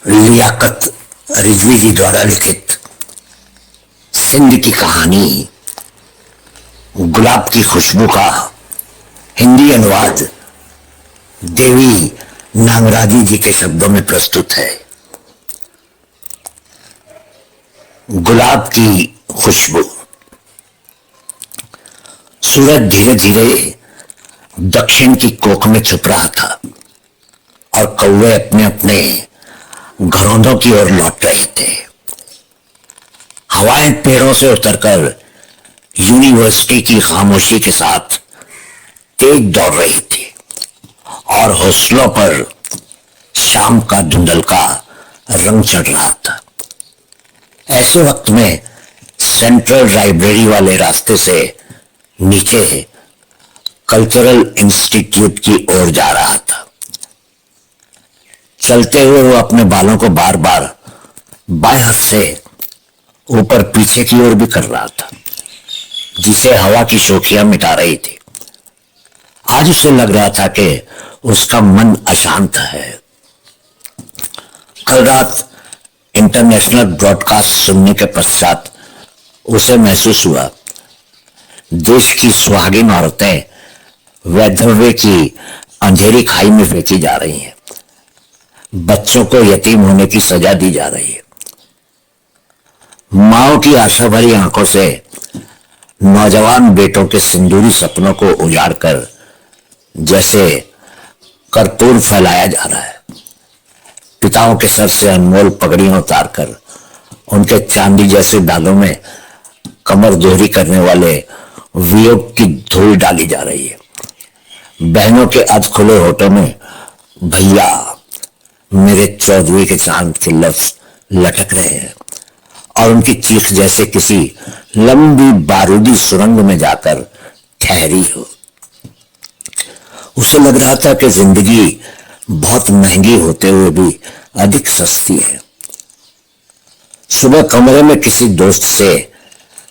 लियाकत रिजवी जी द्वारा लिखित सिंध की कहानी गुलाब की खुशबू का हिंदी अनुवाद देवी नागराजी जी के शब्दों में प्रस्तुत है। गुलाब की खुशबू। सूरज धीरे धीरे दक्षिण की कोख में छुप रहा था और कौवे अपने अपने घरौंदों की ओर लौट रहे थे। हवाएं पेड़ों से उतरकर यूनिवर्सिटी की खामोशी के साथ तेज दौड़ रही थी और हौसलों पर शाम का धुंधल का रंग चढ़ रहा था। ऐसे वक्त में सेंट्रल लाइब्रेरी वाले रास्ते से नीचे कल्चरल इंस्टीट्यूट की ओर जा रहा था। चलते हुए वो अपने बालों को बार बार बाएं हाथ से ऊपर पीछे की ओर भी कर रहा था, जिसे हवा की शोखियां मिटा रही थी। आज उसे लग रहा था कि उसका मन अशांत है। कल रात इंटरनेशनल ब्रॉडकास्ट सुनने के पश्चात उसे महसूस हुआ देश की सुहागिन औरतें वैधव्य की अंधेरी खाई में फेंकी जा रही हैं। बच्चों को यतीम होने की सजा दी जा रही है। माओ की आशा भरी आंखों से नौजवान बेटों के सिंदूरी सपनों को उजाड़ कर जैसे कर्पूर फैलाया जा रहा है। पिताओं के सर से अनमोल पगड़ियां उतारकर उनके चांदी जैसे बालों में कमर दोहरी करने वाले वियोग की धूल डाली जा रही है। बहनों के अध खुले होठों में भैया मेरे चौधरी के चांद के लफ्ज लटक रहे हैं और उनकी चीख जैसे किसी लंबी बारूदी सुरंग में जाकर ठहरी हो। उसे लग रहा था कि जिंदगी बहुत महंगी होते हुए भी अधिक सस्ती है। सुबह कमरे में किसी दोस्त से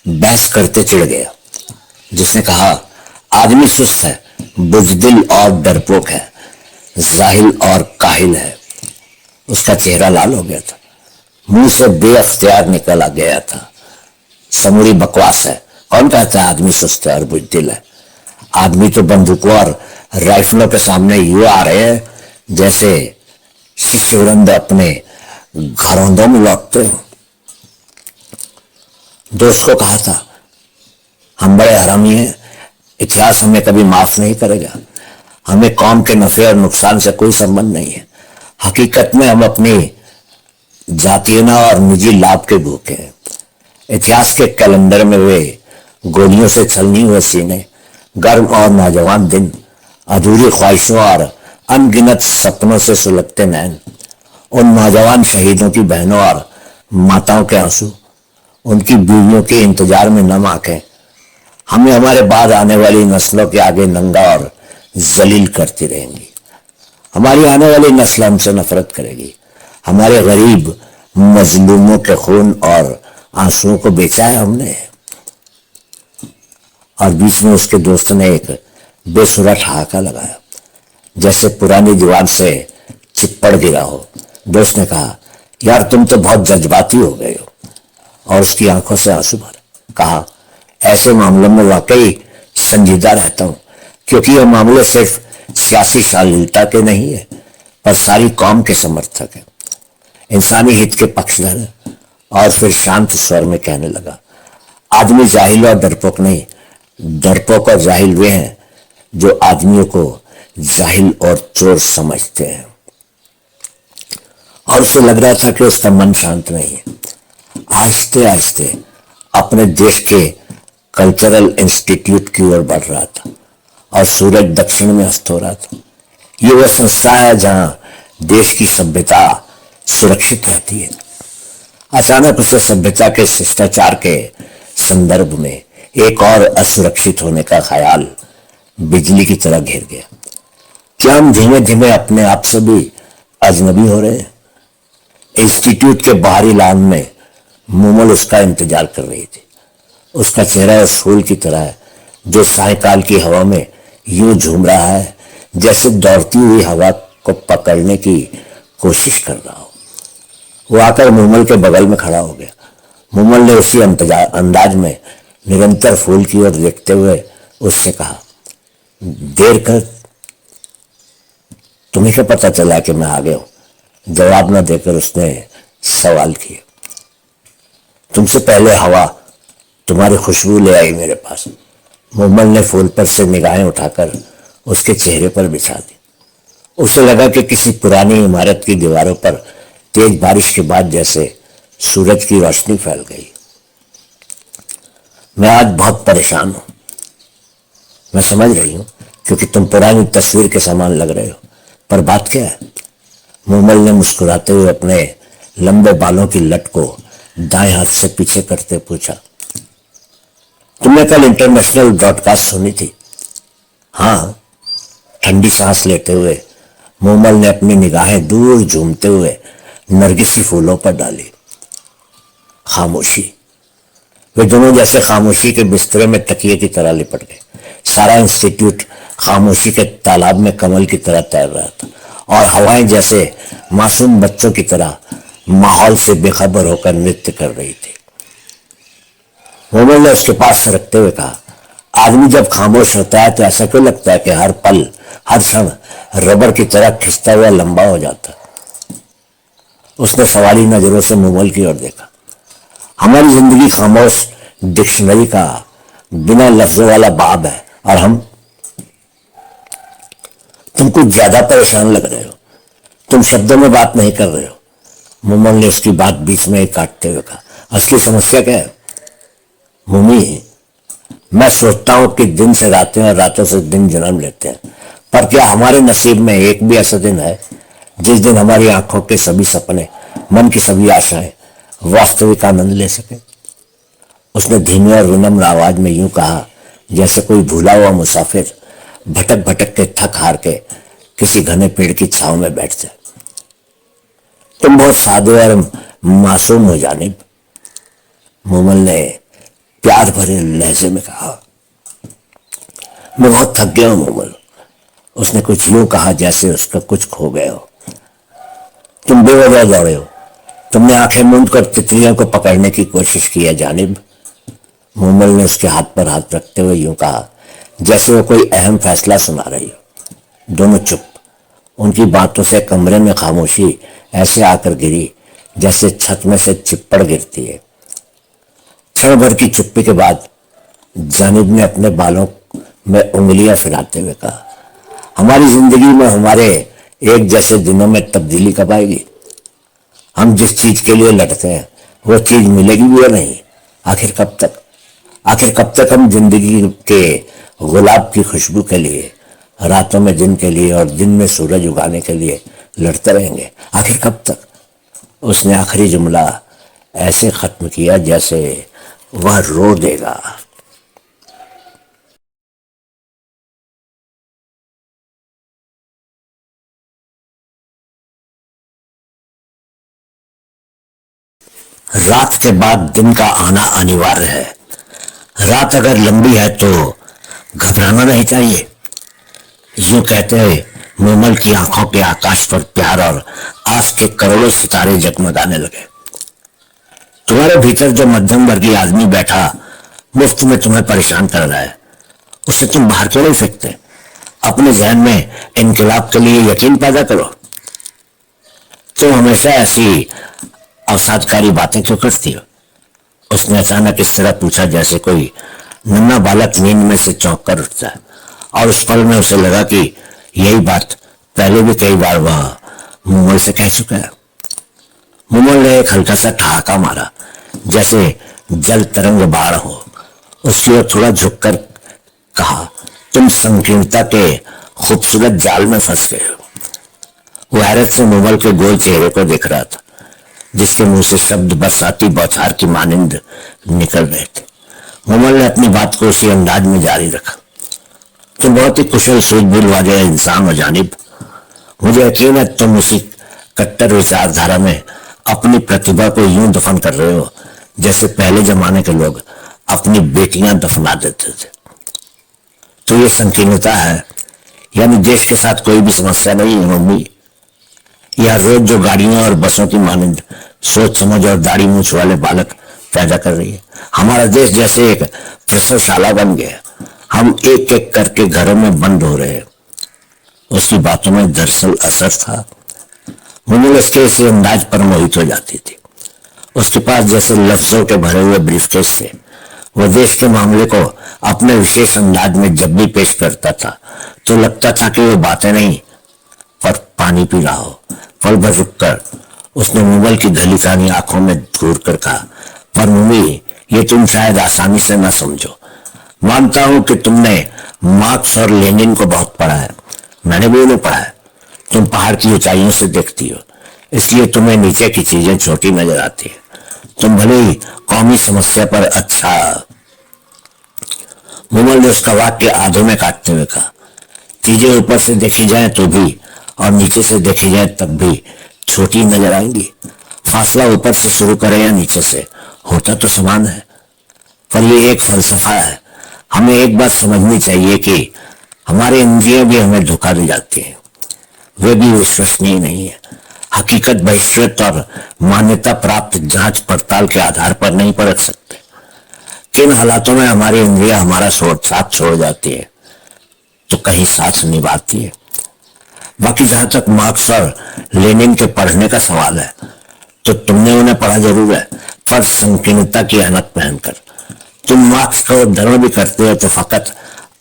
बहस करते चिढ़ गया, जिसने कहा आदमी सुस्त है, बुजदिल और डरपोक है, जाहिल और काहिल है। उसका चेहरा लाल हो गया था, मुंह से बेअख्तियार निकल आ गया था, समूरी बकवास है। कौन कहता है आदमी सुस्त है और बुजदिल है? आदमी तो बंदूकों और राइफलों के सामने यूं आ रहे हैं जैसे शिशुरंद अपने घरौंदों में लौटते हो। दोस्त को कहा था हम बड़े हरामी हैं, इतिहास हमें कभी माफ नहीं करेगा। हमें कौम के नफे और नुकसान से कोई संबंध नहीं है। हकीकत में हम अपनी जातीयना और निजी लाभ के भूखे हैं। इतिहास के कैलेंडर में वे गोलियों से छलनी हुए सीने, गर्म और नौजवान दिन, अधूरी ख्वाहिशों और अनगिनत सपनों से सुलगते नैन, उन नौजवान शहीदों की बहनों और माताओं के आंसू, उनकी बीवियों के इंतजार में नम आंखें हमें हमारे बाद आने वाली नस्लों के आगे नंगा और जलील करती रहेंगी। हमारी आने वाली नस्ल हमसे नफरत करेगी। हमारे गरीब मजलूमों के खून और आंसुओं को बेचा है हमने। और बीच में उसके दोस्त ने एक बेसुरा ठहाका लगाया, जैसे पुरानी दीवार से चिप्पड़ गिरा हो। दोस्त ने कहा यार तुम तो बहुत जज्बाती हो गए हो, और उसकी आंखों से आंसू भरे। कहा ऐसे मामलों में वाकई संजीदा रहता हूं, क्योंकि ये मामले सिर्फ सियासी शालीनता के नहीं है, पर सारी कौम के समर्थक है, इंसानी हित के पक्षधर है। और फिर शांत स्वर में कहने लगा आदमी जाहिल और डरपोक नहीं, डरपोक और जाहिल वे हैं जो आदमियों को जाहिल और चोर समझते हैं। और उसे लग रहा था कि उसका मन शांत नहीं है। आहिस्ते आहिस्ते अपने देश के कल्चरल इंस्टीट्यूट की ओर बढ़ रहा था और सूरज दक्षिण में अस्त हो रहा था। ये वह संस्था है जहां देश की सभ्यता सुरक्षित रहती है। अचानक उसे सभ्यता के शिष्टाचार के संदर्भ में एक और असुरक्षित होने का ख्याल बिजली की तरह घेर गया। क्या हम धीमे धीमे अपने आप से भी अजनबी हो रहे हैं? इंस्टीट्यूट के बाहरी लान में मूमल उसका इंतजार कर रही थी। उसका चेहरा उस फूल की तरह है जो सायकाल की हवा में यूं झूम रहा है जैसे दौड़ती हुई हवा को पकड़ने की कोशिश कर रहा हो। वो आकर मूमल के बगल में खड़ा हो गया। मूमल ने उसी अंदाज में निरंतर फूल की ओर देखते हुए उससे कहा, देर कर, तुम्हें क्या पता चला कि मैं आ गया हूं? जवाब न देकर उसने सवाल किया, तुमसे पहले हवा तुम्हारी खुशबू ले आई मेरे पास। मूमल ने फूल पर से निगाहें उठाकर उसके चेहरे पर बिछा दी। उसे लगा कि किसी पुरानी इमारत की दीवारों पर तेज बारिश के बाद जैसे सूरज की रोशनी फैल गई। मैं आज बहुत परेशान हूं, मैं समझ रही हूं, क्योंकि तुम पुरानी तस्वीर के समान लग रहे हो, पर बात क्या है? मूमल ने मुस्कुराते हुए अपने लंबे बालों की लट को दाएं हाथ से पीछे करते पूछा, तुमने कल इंटरनेशनल ब्रॉडकास्ट सुनी थी? हाँ। ठंडी सांस लेते हुए मूमल ने अपनी निगाहें दूर झूमते हुए नरगिसी फूलों पर डाली। खामोशी। वे दोनों जैसे खामोशी के बिस्तरे में तकिए की तरह लिपट गए। सारा इंस्टीट्यूट खामोशी के तालाब में कमल की तरह तैर रहा था और हवाएं जैसे मासूम बच्चों की तरह माहौल से बेखबर होकर नृत्य कर रही थी। मूमल ने उसके पास सरकते हुए कहा, आदमी जब खामोश होता है तो ऐसा क्यों लगता है कि हर पल हर क्षण रबर की तरह खिंचता हुआ लंबा हो जाता? उसने सवाली नजरों से मूमल की ओर देखा। हमारी जिंदगी खामोश डिक्शनरी का बिना लफ्जों वाला बाब है और हम। तुम कुछ ज्यादा परेशान लग रहे हो, तुम शब्दों में बात नहीं कर रहे हो। मूमल ने उसकी बात बीच में ही काटते हुए कहा, असली समस्या क्या है? मूमी, मैं सोचता हूं कि दिन से रातें और रातों से दिन जन्म लेते हैं, पर क्या हमारे नसीब में एक भी ऐसा दिन है जिस दिन हमारी आंखों के सभी सपने, मन की सभी आशाएं वास्तविक आनंद ले सके? उसने धीमी और विनम्र आवाज में यूं कहा जैसे कोई भूला हुआ मुसाफिर भटक भटक के थक हार के किसी घने पेड़ की छांव में बैठ जाए। तुम बहुत सादे और मासूम हो जानिब, मूमल ने प्यार भरे लहजे में कहा। मैं बहुत थक गया हूं मूमल, उसने कुछ यूं कहा जैसे उसका कुछ खो गया हो। तुम बेवजह दौड़े हो, तुमने आंखें मूंद कर तितलियों को पकड़ने की कोशिश की है जानिब। मूमल ने उसके हाथ पर हाथ रखते हुए यूं कहा जैसे वो कोई अहम फैसला सुना रही हो। दोनों चुप। उनकी बातों से कमरे में खामोशी ऐसे आकर गिरी जैसे छत में से चिप्पड़ गिरती है। क्षण भर की चुप्पी के बाद जानिब ने अपने बालों में उंगलियां फिराते हुए कहा, हमारी जिंदगी में हमारे एक जैसे दिनों में तब्दीली कब आएगी? हम जिस चीज के लिए लड़ते हैं वो चीज मिलेगी भी या नहीं? आखिर कब तक? आखिर कब तक हम जिंदगी के गुलाब की खुशबू के लिए, रातों में दिन के लिए और दिन में सूरज उगाने के लिए लड़ते रहेंगे? आखिर कब तक? उसने आखिरी जुमला ऐसे खत्म किया जैसे वह रो देगा। रात के बाद दिन का आना अनिवार्य है। रात अगर लंबी है तो घबराना नहीं चाहिए। यूं कहते हुए मूमल की आंखों के आकाश पर प्यार और आस के करोड़ों सितारे जगमगाने लगे। तुम्हारे भीतर जो मध्यम वर्गीय आदमी बैठा मुफ्त में तुम्हें परेशान कर रहा है, उसे तुम बाहर क्यों नहीं फेंकते? अपने जहन में इनकलाब के लिए यकीन पैदा करो। तुम हमेशा ऐसी अवसादकारी बातें क्यों करती हो? उसने अचानक इस तरह पूछा जैसे कोई नन्हा बालक नींद में से चौंक कर उठता है, और उस पल में उसे लगा कि यही बात पहले भी कई बार वह मूमल से कह चुका है। मूमल ने एक हल्का सा ठहाका मारा जैसे जल तरंग बाढ़ हो। उसकी ओर थोड़ा झुककर कहा, तुम संकीर्णता के खूबसूरत जाल में फंस गए हो। वो हैरत से मूमल के गोल चेहरे को देख रहा था जिसके मुंह से शब्द बरसाती बौछार की मानिंद निकल रहे थे। मूमल ने अपनी बात को उसी अंदाज में जारी रखा, तुम बहुत ही कुशल सूझबूझ वाले इंसान हो जानिब। मुझे यकीन है तुम उसी कट्टर विचारधारा में अपनी प्रतिभा को यूं दफन कर रहे हो जैसे पहले जमाने के लोग अपनी बेटियां दफना देते थे। तो ये संकीर्णता है, यानी देश के साथ कोई भी समस्या नहीं है मम्मी। यह रोज जो गाड़ियों और बसों की मानिंद सोच समझ और दाढ़ी मूछ वाले बालक पैदा कर रही है। हमारा देश जैसे एक प्रसवशाला बन गया। हम एक एक करके घरों में बंद हो रहे हैं। उसकी बातों में दरअसल असर था। मुमिल उसके इसी अंदाज पर मोहित हो जाती थी। उसके पास जैसे लफ्जों के भरे हुए ब्रीफकेस से वो देश के मामले को अपने विशेष अंदाज में जब भी पेश करता था तो लगता था कि वो बातें नहीं पर पानी पी रहा हो। पल भर रुककर उसने मुमल की गली कहानी आंखों में घूर कर कहा, पर मुमी, ये तुम शायद आसानी से ना समझो। मानता हूं कि तुमने मार्क्स और लेनिन को बहुत पढ़ा है, मैंने भी उन्हें पढ़ा है। तुम पहाड़ की ऊंचाइयों से देखती हो, इसलिए तुम्हें नीचे की चीजें छोटी नजर आती है। तुम भले ही कौमी समस्या पर अच्छा। मुमल ने उसका वाक्य आधे में काटते हुए कहा, चीजें ऊपर से देखी जाए तो भी और नीचे से देखी जाए तब भी छोटी नजर आएंगी। फासला ऊपर से शुरू करें या नीचे से, होता तो समान है। पर यह एक फलसफा है। हमें एक बात समझनी चाहिए कि हमारे इंद्रियां भी हमें धोखा दे जाती हैं। वे भी विश्वसनीय नहीं है। हकीकत बहिष्कृत और मान्यता प्राप्त जांच पड़ताल के आधार पर नहीं परख सकते। किन हालातों में हमारी इंद्रियां हमारा साथ छोड़ जाती है तो कहीं साथ निभाती है। बाकी जहां तक मार्क्स और लेनिन के पढ़ने का सवाल है तो तुमने उन्हें पढ़ा जरूर है, पर संकीर्णता की ऐनक पहनकर। तुम मार्क्स को धर्म भी करते हो तो फकत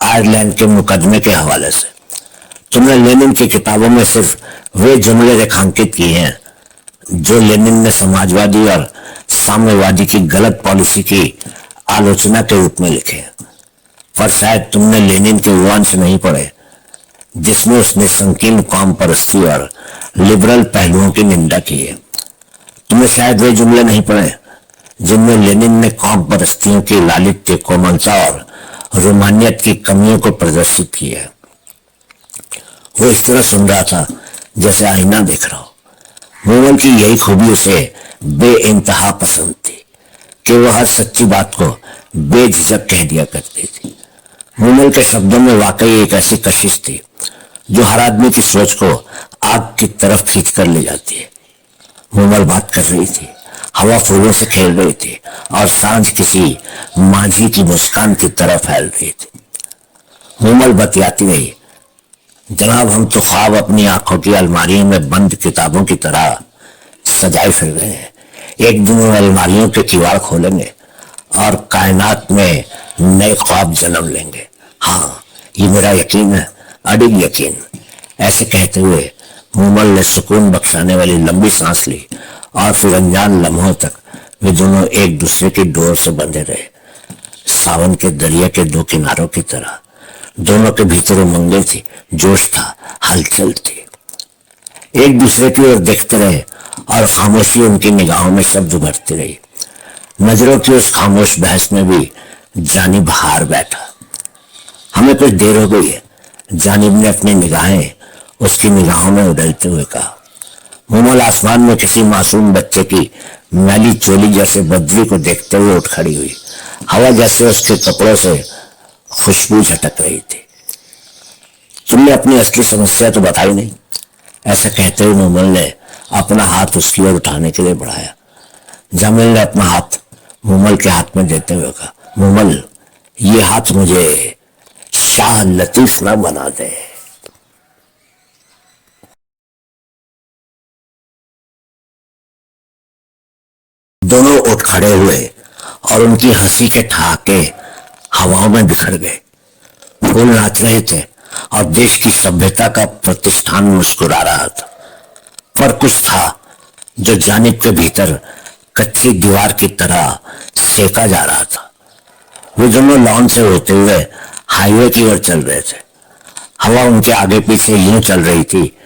आयरलैंड के मुकदमे के हवाले से। तुमने लेनिन की किताबों में सिर्फ वे जुमले रेखांकित किए हैं जो लेनिन ने समाजवादी और साम्यवादी की गलत पॉलिसी की आलोचना के रूप में लिखे हैं। पर शायद तुमने लेनिन के वो अंश नहीं पढ़े जिसमें उसने संकीर्ण कौम परस्ती और लिबरल पहलुओं की निंदा की है। तुमने शायद वे जुमले नहीं पढ़े जिनमें लेनिन ने कौम परस्तियों की लालित्य, कोमलता और रोमानियत की कमियों को प्रदर्शित किया है। वो इस तरह सुन रहा था जैसे आईना देख रहा हो। मुमल की यही खूबी उसे बेइंतहा पसंद थी कि वह हर सच्ची बात को बेझिझक कह दिया करती थी। मुमल के शब्दों में वाकई एक ऐसी कशिश थी जो हर आदमी की सोच को आग की तरफ खींच कर ले जाती है। मुमल बात कर रही थी, हवा फूलों से खेल रही थी और सांझ किसी माझी की मुस्कान की तरह फैल रही थी। मुमल बतियाती रही, जनाब, हम तो ख्वाब अपनी आंखों की अलमारियों में बंद किताबों की तरह सजाए फिर रहे हैं। एक दिन उन अलमारियों के किवाड़ खोलेंगे और कायनात में नए ख्वाब जन्म लेंगे। हाँ, ये मेरा यकीन है, अडिग यकीन। ऐसे कहते हुए मुमल ने सुकून बख्शाने वाली लंबी सांस ली और फिर अनजान लम्हों तक वे दोनों एक दूसरे की डोर से बंधे रहे, सावन के दरिया के दो किनारों की तरह। दोनों के भीतर उमंग थी, जोश था, हलचल थी। एक दूसरे की ओर देखते रहे और खामोशी उनकी निगाहों में शब्द भरती रही। नजरों की उस खामोश बहस में भी जानिब हार बैठा। हमें कुछ देर हो गई है, जानिब ने अपनी निगाहें उसकी निगाहों में उड़ेलते हुए कहा। मुमल आसमान में किसी मासूम बच्चे की मैली चोली जैसे बदली को देखते हुए उठ खड़ी हुई। हवा जैसे उसके कपड़ों से खुशबू झटक रही थी। तुमने अपनी असली समस्या तो बताई नहीं। ऐसा कहते हुए मुमल ने अपना हाथ उसकी ओर उठाने के लिए बढ़ाया। जामिल ने अपना हाथ मुमल के हाथ में देते हुए कहा, मुमल, ये हाथ मुझे शाह लतीफ ना बना दे। दोनों उठ खड़े हुए और उनकी हंसी के ठहाके हवाओं में बिखर गए। फूल नाच रहे थे और देश की सभ्यता का प्रतिष्ठान मुस्कुरा रहा था। पर कुछ था जो जानिब के भीतर कच्ची दीवार की तरह सेका जा रहा था। वे दोनों लॉन से होते हुए हाईवे की ओर चल रहे थे। हवा उनके आगे पीछे यूं चल रही थी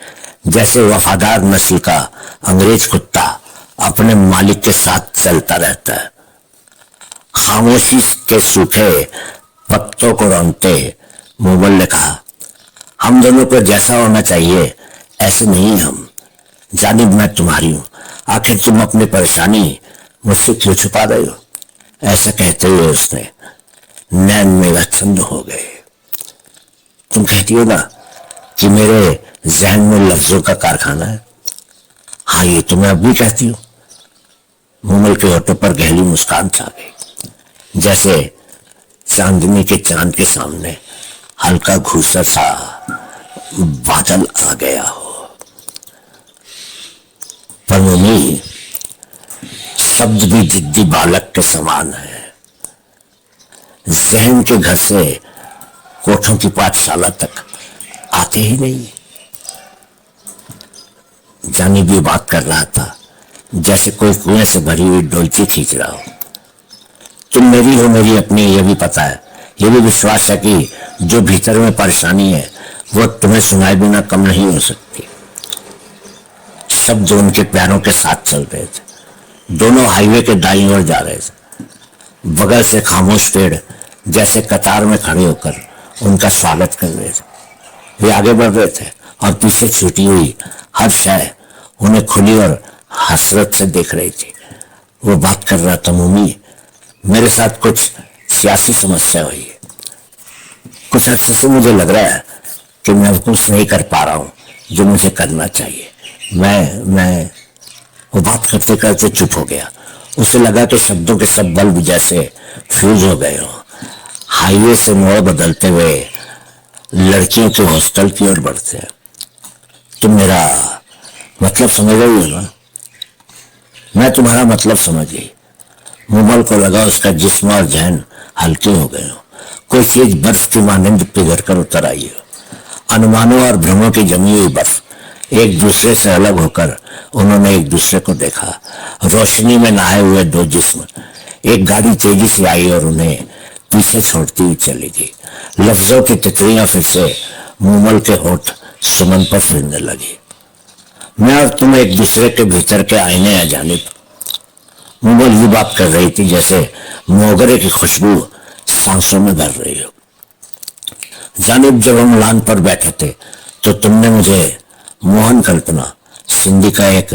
जैसे वफादार नस्ल का अंग्रेज कुत्ता अपने मालिक के साथ चलता रहता है। खामोशी के सूखे पत्तों को रौंदते मुमल ने कहा, हम दोनों को जैसा होना चाहिए ऐसे नहीं हम। जानिब, मैं तुम्हारी हूं, आखिर तुम अपनी परेशानी मुझसे क्यों छुपा रहे हो? ऐसा कहते हुए उसने नैन मेघाच्छंद हो गए। तुम कहती हो ना कि मेरे जहन में लफ्जों का कारखाना है। हाँ, ये तो मैं अब भी कहती हूँ। मूमल के होठों पर गहरी मुस्कान छा गई, जैसे चांदनी के चांद के सामने हल्का घूसर सा बादल आ गया हो। पर मम्मी, शब्द भी जिद्दी बालक के समान है। जहन के घर से कोठों की पाठशाला तक आते ही नहीं। जानी भी बात कर रहा था जैसे कोई कुएं से भरी हुई डोलची खींच रहा हो। तुम मेरी हो, मेरी अपनी, ये भी पता है, ये भी विश्वास है कि जो भीतर में परेशानी है वो तुम्हें सुनाए बिना कम नहीं हो सकती। शब्द उनके पैरों के साथ चल रहे थे। दोनों हाईवे के दाईं ओर जा रहे थे। बगल से खामोश पेड़ जैसे कतार में खड़े होकर उनका स्वागत कर रहे थे। वे आगे बढ़ रहे थे और पीछे छूटी हुई हर शय उन्हें खुली और हसरत से देख रही थी। वो बात कर रहा था, मम्मी, मेरे साथ कुछ सियासी समस्या हुई है। कुछ अर्से से मुझे लग रहा है कि मैं कुछ नहीं कर पा रहा हूं जो मुझे करना चाहिए। मैं वो बात करते करते चुप हो गया। उसे लगा कि शब्दों के सब बल्ब जैसे फ्यूज हो गए हो। हाईवे से मोड़ बदलते हुए लड़कियों के हॉस्टल की ओर बढ़ते हैं। तुम मेरा मतलब समझ रही हो ना? मैं तुम्हारा मतलब समझ गई। मूमल को लगा उसका जिस्म और जहन हल्के हो गए हो। कोई चीज बर्फ की मानंद पिघल कर उतर आई हो। अनुमानों और भ्रमों की जमी हुई बर्फ एक दूसरे से अलग होकर उन्होंने एक दूसरे को देखा। रोशनी में नहाए हुए दो जिस्म। एक गाड़ी तेजी से आई और उन्हें पीछे छोड़ती हुई चली गई। लफ्जों की तितलियां फिर से मूमल के होठ सुमन पर फिरने लगी। मैं और तुम एक दूसरे के भीतर के आईने हैं जानिब। मूमल ये बात कर रही थी जैसे मोगरे की खुशबू सांसों में भर रही हो। जानिब, जब हम लान पर बैठे थे तो तुमने मुझे मोहन कल्पना सिंधी का एक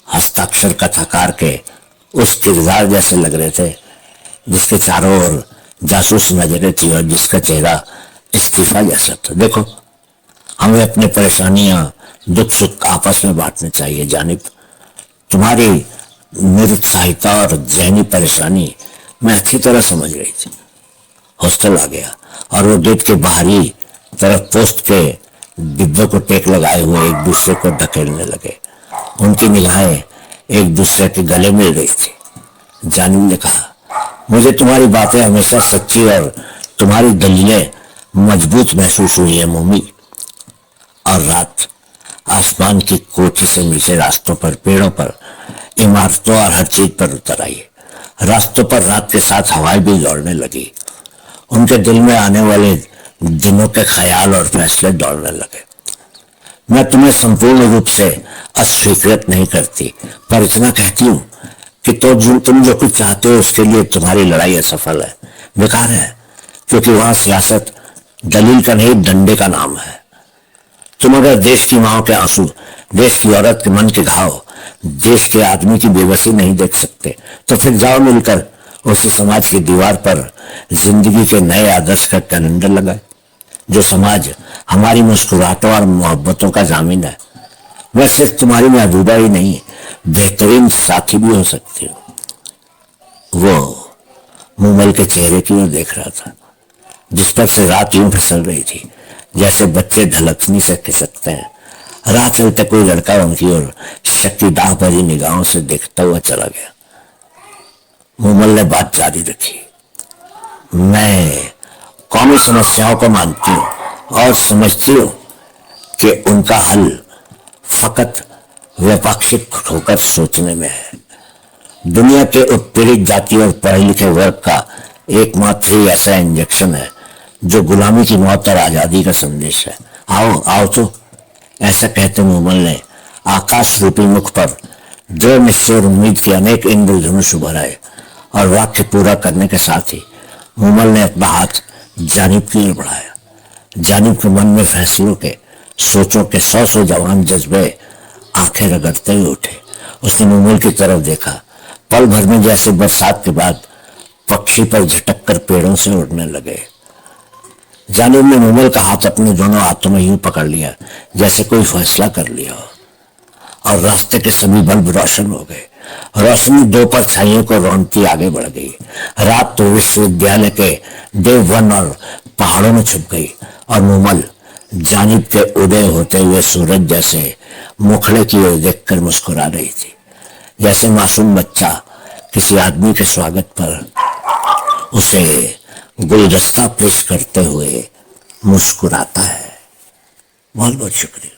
हस्ताक्षर कथाकार के उस किरदार जैसे लग रहे थे जिसके चारों ओर जासूस नजरें थी और जिसका चेहरा इस्तीफा जैसा था। देखो, हमें अपनी परेशानियां, दुख सुख आपस में बांटने चाहिए जानिब। तुम्हारी निरुत्साहिता और जहनी परेशानी मैं अच्छी तरह समझ रही थी। हॉस्टल आ गया और वो गेट के बाहरी तरफ पोस्ट के डिब्बे को टेक लगाए हुए एक दूसरे को धकेलने लगे। उनकी निगाहें एक दूसरे के गले मिल रही थी। जानिब ने कहा, मुझे तुम्हारी बातें हमेशा सच्ची और तुम्हारी दलीलें मजबूत महसूस हुई है मम्मी। और रात आसमान की कोठी से नीचे रास्तों पर, पेड़ों पर, इमारतों और हर चीज पर उतर आई। रास्तों पर रात के साथ हवाएं भी दौड़ने लगी। उनके दिल में आने वाले दिनों के ख्याल और फैसले दौड़ने लगे। मैं तुम्हें संपूर्ण रूप से अस्वीकृत नहीं करती, पर इतना कहती हूँ कि तुम जो कुछ चाहते हो उसके लिए तुम्हारी लड़ाई असफल है, बेकार है, क्योंकि वहां सियासत दलील का नहीं, डंडे का नाम है। तुम अगर देश की माओ के आंसू, देश की औरत के मन के घाव, देश के आदमी की बेबसी नहीं देख सकते तो फिर जाओ मिलकर उसी समाज की दीवार पर जिंदगी के नए आदर्श का कैलेंडर लगाए। जो समाज हमारी मुस्कुराहटों और मोहब्बतों का जामीन है। वह सिर्फ तुम्हारी महबूबा ही नहीं, बेहतरीन साथी भी हो सकती हो। वो मूमल के चेहरे की ओर देख रहा था जिस पर से रात यूं फिसल रही थी जैसे बच्चे ढलकनी से खिसकते हैं। राह चलते कोई लड़का उनकी ओर शक्ति दाह भरी निगाहों से देखता हुआ चला गया। मूमल ने बात जारी रखी, मैं कौमी समस्याओं को मानती हूँ और समझती हूँ कि उनका हल फकत व्यापाक्षिक होकर सोचने में है। दुनिया के उत्पीड़ित जाति और पढ़े लिखे वर्ग का एकमात्र ही ऐसा इंजेक्शन है जो गुलामी की मौत और आजादी का संदेश है। आओ आओ तो, ऐसा कहते मूमल ने आकाश रूपी मुख पर दृढ़ निश्चय और उम्मीद की अनेक इंद्रधनुष उभर आए और वाक्य पूरा करने के साथ ही मूमल ने अपना हाथ जानिब की ओर बढ़ाया। जानिब के मन में फैसलों के, सोचों के सौ सौ जवान जज्बे आंखें रगड़ते हुए उठे। उसने मूमल की तरफ देखा। पल भर में जैसे बरसात के बाद पक्षी पर झटक कर पेड़ों से उड़ने लगे। जानिब ने मूमल का हाथ अपने दोनों हाथों में यूं पकड़ लिया जैसे कोई फैसला कर लिया हो और रास्ते के सभी बल्ब रोशन हो गए। रोशनी दो परछाइयों को रोनती आगे बढ़ गई। रात तो विश्वविद्यालय के देववन और पहाड़ों में छुप गई और मुमल जानिब के उदय होते हुए सूरज जैसे मुखड़े की ओर देखकर मुस्कुरा रही थी, जैसे मासूम बच्चा किसी आदमी के स्वागत पर उसे गुलदस्ता पेश करते हुए मुस्कुराता है। बहुत बहुत शुक्रिया।